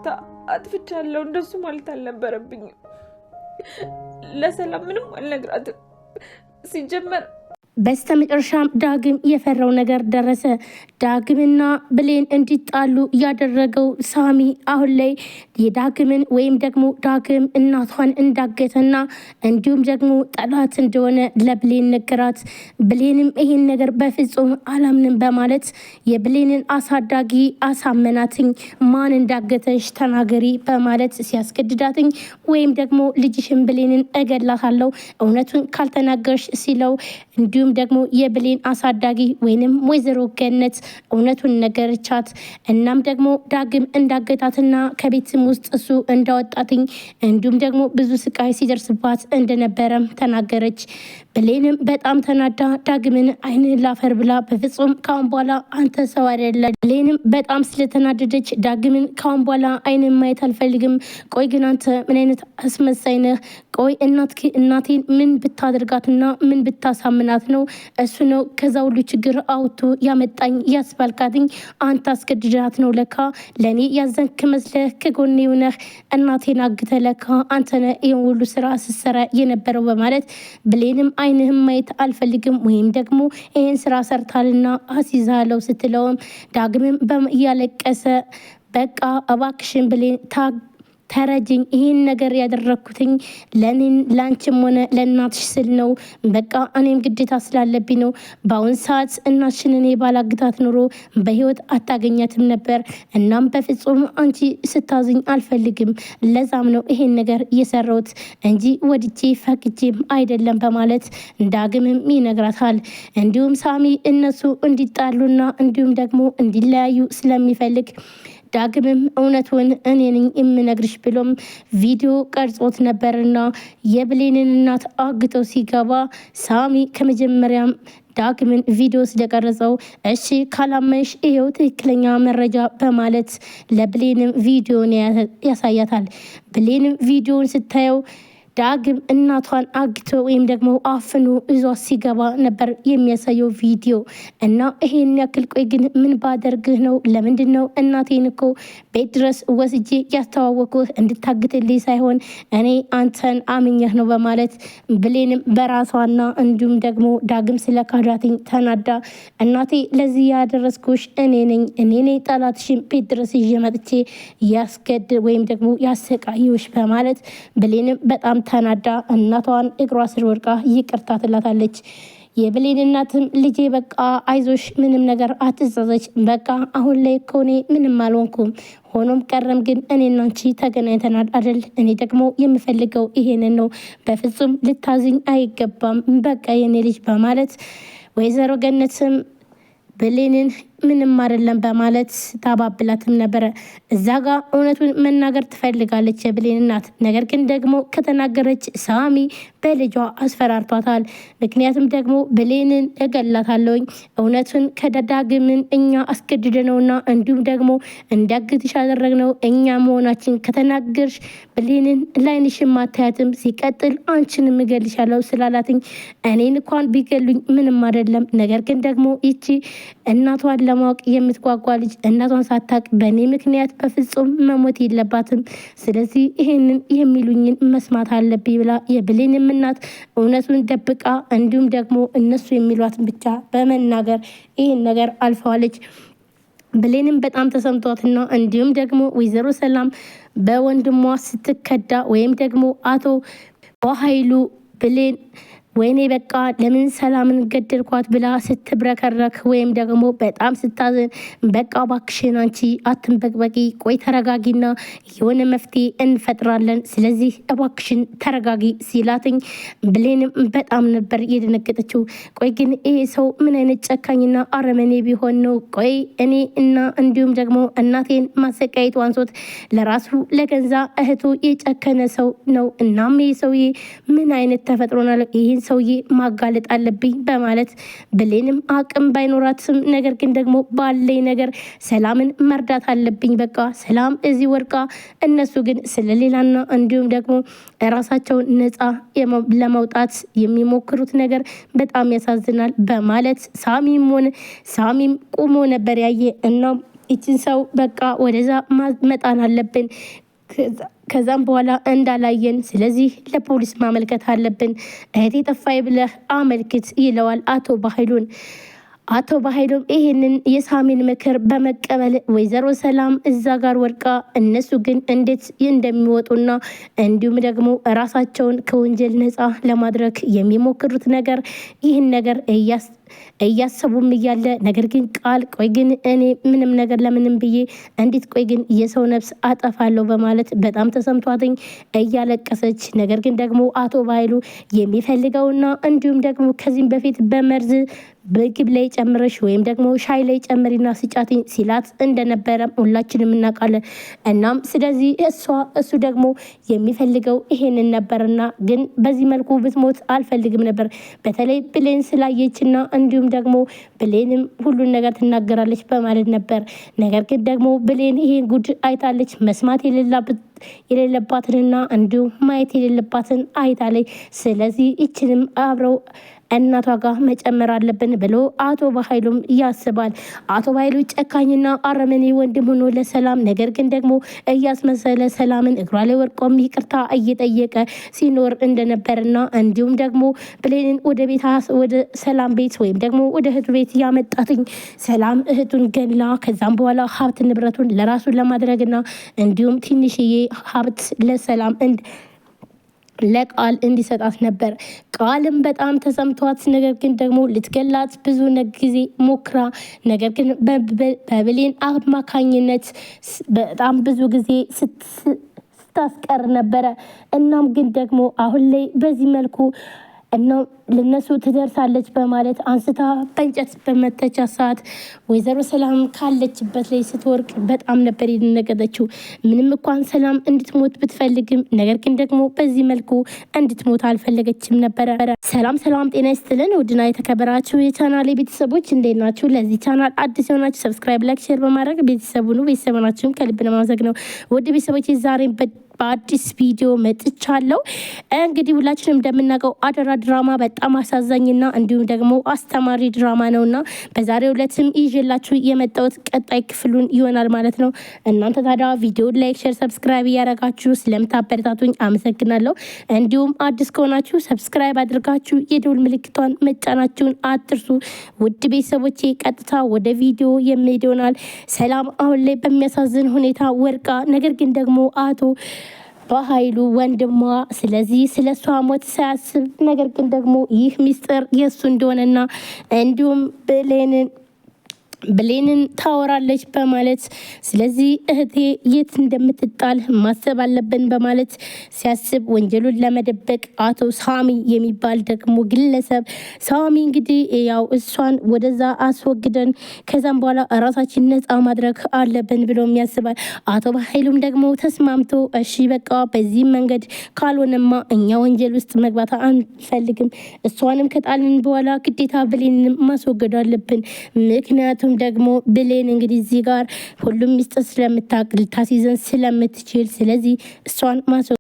ይቅርታ አጥፍቻለሁ፣ እንደሱ ማለት አልነበረብኝም። ለሰላም ምንም አልነግራትም ሲጀመር። በስተመጨረሻም ዳግም የፈራው ነገር ደረሰ። ዳግምና ብሌን እንዲጣሉ ያደረገው ሳሚ አሁን ላይ የዳግምን ወይም ደግሞ ዳግም እናቷን እንዳገተና እንዲሁም ደግሞ ጠላት እንደሆነ ለብሌን ነገራት። ብሌንም ይሄን ነገር በፍጹም አላምንም በማለት የብሌንን አሳዳጊ አሳመናትኝ። ማን እንዳገተሽ ተናገሪ በማለት ሲያስገድዳትኝ ወይም ደግሞ ልጅሽን ብሌንን እገላታለሁ እውነቱን ካልተናገርሽ ሲለው እንዲሁም ደግሞ የብሌን አሳዳጊ ወይንም ወይዘሮ ገነት እውነቱን ነገረቻት። እናም ደግሞ ዳግም እንዳገታትና ከቤትም ውስጥ እሱ እንዳወጣትኝ እንዲሁም ደግሞ ብዙ ስቃይ ሲደርስባት እንደነበረም ተናገረች። ብሌንም በጣም ተናዳ ዳግምን አይን ላፈር ብላ በፍጹም ካሁን በኋላ አንተ ሰው አይደለ። ብሌንም በጣም ስለተናደደች ዳግምን ካሁን በኋላ አይን ማየት አልፈልግም። ቆይ ግን አንተ ምን አይነት አስመሳይ ነህ? ቆይ እናቴን ምን ብታደርጋትና ምን ብታሳምናት ነው እሱ ነው ከዛ ሁሉ ችግር አውጥቶ ያመጣኝ ያስባልካትኝ? አንተ አስገድዳት ነው ለካ ለኔ ያዘንክ መስለህ ከጎኔ ሆነህ እናቴን አግተህ ለካ አንተ ነህ ይሄን ሁሉ ስራ ስትሰራ የነበረው በማለት ብሌንም አይንህም ማየት አልፈልግም ወይም ደግሞ ይሄን ስራ ሰርታልና አስይዛለው ስትለውም ዳግምም እያለቀሰ በቃ እባክሽን ብሌን ተረጅኝ፣ ይህን ነገር ያደረግኩትኝ ለአንቺም ሆነ ለእናትሽ ስል ነው። በቃ እኔም ግዴታ ስላለብኝ ነው። በአሁን ሰዓት እናትሽን እኔ ባላግታት ኑሮ በህይወት አታገኛትም ነበር። እናም በፍጹም አንቺ ስታዝኝ አልፈልግም። ለዛም ነው ይሄን ነገር እየሰራሁት እንጂ ወድጄ ፈቅጄም አይደለም በማለት ዳግምም ይነግራታል። እንዲሁም ሳሚ እነሱ እንዲጣሉና እንዲሁም ደግሞ እንዲለያዩ ስለሚፈልግ ዳግምም እውነቱን እኔ ነኝ የምነግርሽ ብሎም ቪዲዮ ቀርጾት ነበርና የብሌንን እናት አግቶ ሲገባ ሳሚ ከመጀመሪያም ዳግምን ቪዲዮ ስለቀረጸው እሺ ካላመሽ ይሄው ትክክለኛ መረጃ በማለት ለብሌንም ቪዲዮን ያሳያታል። ብሌንም ቪዲዮን ስታየው ዳግም እናቷን አግቶ ወይም ደግሞ አፍኖ ይዟ ሲገባ ነበር የሚያሳየው ቪዲዮ እና ይሄን ያክል ቆይ ግን ምን ባደርግህ ነው? ለምንድን ነው እናቴን እኮ ቤት ድረስ ወስጄ ያስተዋወቁህ እንድታግትልኝ ሳይሆን እኔ አንተን አምኘህ ነው በማለት ብሌንም በራሷና እንዲሁም ደግሞ ዳግም ስለካዳትኝ ተናዳ እናቴ ለዚህ ያደረስኩሽ እኔ ነኝ ጠላትሽን ቤት ድረስ ይዤ መጥቼ ያስገድ ወይም ደግሞ ያሰቃየውሽ በማለት ብሌንም በጣም ተናዳ እናቷን እግሯ ስር ወድቃ ይቅርታ ትላታለች። የብሌን እናትም ልጄ በቃ አይዞሽ፣ ምንም ነገር አትጸጸች፣ በቃ አሁን ላይ እኮ እኔ ምንም አልሆንኩም። ሆኖም ቀረም ግን እኔና አንቺ ተገናኝተናል አይደል? እኔ ደግሞ የምፈልገው ይሄንን ነው። በፍጹም ልታዝኝ አይገባም። በቃ የኔ ልጅ በማለት ወይዘሮ ገነትም ብሌንን ምንም አይደለም በማለት ታባብላትም ነበረ። እዛ ጋር እውነቱን መናገር ትፈልጋለች የብሌን እናት። ነገር ግን ደግሞ ከተናገረች ሳሚ በልጇ አስፈራርቷታል። ምክንያቱም ደግሞ ብሌንን እገላታለሁኝ እውነቱን ከዳግምን እኛ አስገድደነውና እንዲሁም ደግሞ እንዲያግትሽ ያደረግነው እኛ መሆናችን ከተናገርሽ ብሌንን ላይንሽን ማታያትም፣ ሲቀጥል አንቺንም እገልሻለሁ ስላላትኝ እኔን እንኳን ቢገሉኝ ምንም አይደለም። ነገር ግን ደግሞ ይቺ እናቷን ለማወቅ የምትጓጓ ልጅ እናቷን ሳታቅ በእኔ ምክንያት በፍጹም መሞት የለባትም። ስለዚህ ይሄንን የሚሉኝን መስማት አለብኝ ብላ የብሌንም እናት እውነቱን ደብቃ እንዲሁም ደግሞ እነሱ የሚሏትን ብቻ በመናገር ይህን ነገር አልፈዋለች። ብሌንም በጣም ተሰምቷትና እንዲሁም ደግሞ ወይዘሮ ሰላም በወንድሟ ስትከዳ ወይም ደግሞ አቶ በኃይሉ ብሌን ወይኔ በቃ ለምን ሰላምን ገደልኳት ብላ ስትብረከረክ ወይም ደግሞ በጣም ስታዝን በቃ ባክሽን አንቺ አትንበቅበቂ፣ ቆይ ተረጋጊና የሆነ መፍትሄ እንፈጥራለን፣ ስለዚህ እባክሽን ተረጋጊ ሲላትኝ ብሌንም በጣም ነበር የደነገጠችው። ቆይ ግን ይሄ ሰው ምን አይነት ጨካኝና አረመኔ ቢሆን ነው? ቆይ እኔ እና እንዲሁም ደግሞ እናቴን ማሰቃየቱ አንሶት ለራሱ ለገዛ እህቱ የጨከነ ሰው ነው። እናም ይሄ ሰውዬ ምን አይነት ተፈጥሮናል? ይህን ሰውዬ ማጋለጥ አለብኝ በማለት ብሌንም አቅም ባይኖራትም ነገር ግን ደግሞ ባለኝ ነገር ሰላምን መርዳት አለብኝ። በቃ ሰላም እዚህ ወርቃ እነሱ ግን ስለሌላና እንዲሁም ደግሞ ራሳቸውን ነፃ ለማውጣት የሚሞክሩት ነገር በጣም ያሳዝናል በማለት ሳሚም ቁሞ ነበር ያየ እና ይችን ሰው በቃ ወደዛ መጣን አለብን። ከዛም በኋላ እንዳላየን ስለዚህ ለፖሊስ ማመልከት አለብን። እህቴ ጠፋይ ብለህ አመልክት ይለዋል አቶ በኃይሉን። አቶ በኃይሉም ይህንን የሳሚን ምክር በመቀበል ወይዘሮ ሰላም እዛ ጋር ወድቃ እነሱ ግን እንዴት እንደሚወጡና እንዲሁም ደግሞ ራሳቸውን ከወንጀል ነፃ ለማድረግ የሚሞክሩት ነገር ይህን ነገር እያሰቡም እያለ ነገር ግን ቃል ቆይ ግን እኔ ምንም ነገር ለምንም ብዬ እንዴት ቆይ ግን የሰው ነፍስ አጠፋለሁ በማለት በጣም ተሰምቷትኝ እያለቀሰች ነገር ግን ደግሞ አቶ በኃይሉ የሚፈልገውና እንዲሁም ደግሞ ከዚህም በፊት በመርዝ በግብ ላይ ጨምረሽ ወይም ደግሞ ሻይ ላይ ጨምሪና ስጫትኝ ሲላት እንደነበረ ሁላችንም እናውቃለን። እናም ስለዚህ እሱ ደግሞ የሚፈልገው ይሄንን ነበርና ግን በዚህ መልኩ ብትሞት አልፈልግም ነበር። በተለይ ብሌን ስላየችና እንዲሁም ደግሞ ብሌንም ሁሉን ነገር ትናገራለች በማለት ነበር። ነገር ግን ደግሞ ብሌን ይሄን ጉድ አይታለች። መስማት የሌለባትንና እንዲሁም ማየት የሌለባትን አይታለች። ስለዚህ ይችንም አብረው እናቷ ጋር መጨመር አለብን ብሎ አቶ በኃይሉም ያስባል። አቶ በኃይሉ ጨካኝና አረመኔ ወንድም ሆኖ ለሰላም ነገር ግን ደግሞ እያስመሰለ ሰላምን እግሯ ላይ ወርቆም ይቅርታ እየጠየቀ ሲኖር እንደነበርና እንዲሁም ደግሞ ብሌንን ወደ ሰላም ቤት ወይም ደግሞ ወደ እህቱ ቤት ያመጣትኝ ሰላም እህቱን ገላ ከዛም በኋላ ሀብት ንብረቱን ለራሱ ለማድረግና እንዲሁም ትንሽዬ ሀብት ለሰላም ለቃል እንዲሰጣት ነበር። ቃልም በጣም ተሰምቷት ነገር ግን ደግሞ ልትገላት ብዙ ጊዜ ሞክራ ነገር ግን በብሌን አማካኝነት በጣም ብዙ ጊዜ ስታስቀር ነበረ። እናም ግን ደግሞ አሁን ላይ በዚህ መልኩ እና ለነሱ ትደርሳለች በማለት አንስታ በእንጨት በመተቻ ሰዓት ወይዘሮ ሰላም ካለችበት ላይ ስትወርቅ በጣም ነበር የደነገጠችው። ምንም እንኳን ሰላም እንድትሞት ብትፈልግም ነገር ግን ደግሞ በዚህ መልኩ እንድትሞት አልፈለገችም ነበረ። ሰላም ጤና ይስጥልን ውድና የተከበራችሁ የቻናሌ ቤተሰቦች እንዴት ናችሁ? ለዚህ ቻናል አዲስ የሆናችሁ ሰብስክራይብ፣ ላይክ፣ ሼር በማድረግ ቤተሰቡናችሁን ከልብ ለማመሰግነው ውድ ቤተሰቦች ዛሬ በአዲስ ቪዲዮ መጥቻለሁ። እንግዲህ ሁላችንም እንደምናውቀው አደራ ድራማ በጣም አሳዛኝና እንዲሁም ደግሞ አስተማሪ ድራማ ነውና በዛሬው ዕለትም ይዤላችሁ የመጣሁት ቀጣይ ክፍሉን ይሆናል ማለት ነው። እናንተ ታዲያ ቪዲዮ ላይክ፣ ሼር፣ ሰብስክራይብ እያደረጋችሁ ስለምታበረታቱኝ አመሰግናለሁ። እንዲሁም አዲስ ከሆናችሁ ሰብስክራይብ አድርጋችሁ የደውል ምልክቷን መጫናችሁን አትርሱ። ውድ ቤተሰቦቼ ቀጥታ ወደ ቪዲዮ የሚሄድ ይሆናል። ሰላም አሁን ላይ በሚያሳዝን ሁኔታ ወርቃ ነገር ግን ደግሞ አቶ በኃይሉ ወንድሟ ስለዚህ ስለ እሷ ሞት ሳያስብ ነገር ግን ደግሞ ይህ ሚስጥር የእሱ እንደሆነና እንዲሁም ብሌንን ታወራለች በማለት ስለዚህ እህቴ የት እንደምትጣል ማሰብ አለብን በማለት ሲያስብ ወንጀሉን ለመደበቅ አቶ ሳሚ የሚባል ደግሞ ግለሰብ ሳሚ እንግዲህ ያው እሷን ወደዛ አስወግደን ከዛም በኋላ ራሳችን ነፃ ማድረግ አለብን ብሎም ያስባል። አቶ በኃይሉም ደግሞ ተስማምቶ እሺ በቃ በዚህ መንገድ ካልሆነማ እኛ ወንጀል ውስጥ መግባት አንፈልግም፣ እሷንም ከጣልን በኋላ ግዴታ ብሌንን ማስወገድ አለብን። ምክንያቱም ደግሞ ብሌን እንግዲህ እዚህ ጋር ሁሉም ሚስጥር ስለምታውቅ ልታስይዘን ስለምትችል ስለዚህ እሷን